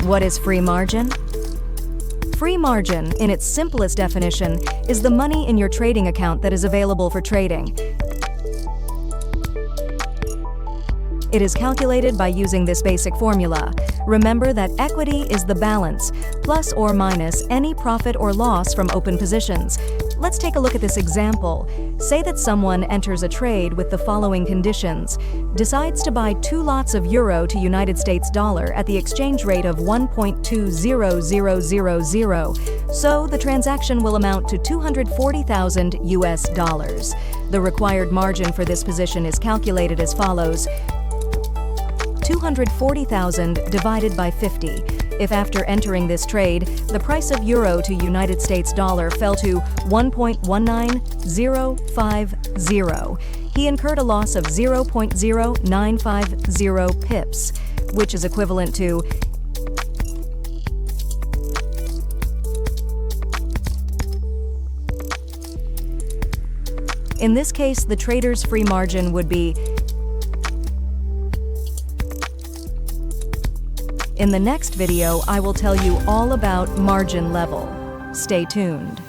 What is free margin? Free margin, in its simplest definition, is the money in your trading account that is available for trading. It is calculated by using this basic formula. Remember that equity is the balance, plus or minus any profit or loss from open positions. Let's take a look at this example. Say that someone enters a trade with the following conditions. Decides to buy 2 lots of euro to United States dollar at the exchange rate of 1.20000. So the transaction will amount to 240,000 US dollars. The required margin for this position is calculated as follows. 240,000 divided by 50. If after entering this trade, the price of euro to United States dollar fell to 1.19050, he incurred a loss of 0.0950 pips, which is equivalent to in this case, the trader's free margin would be. In the next video, I will tell you all about margin level. Stay tuned.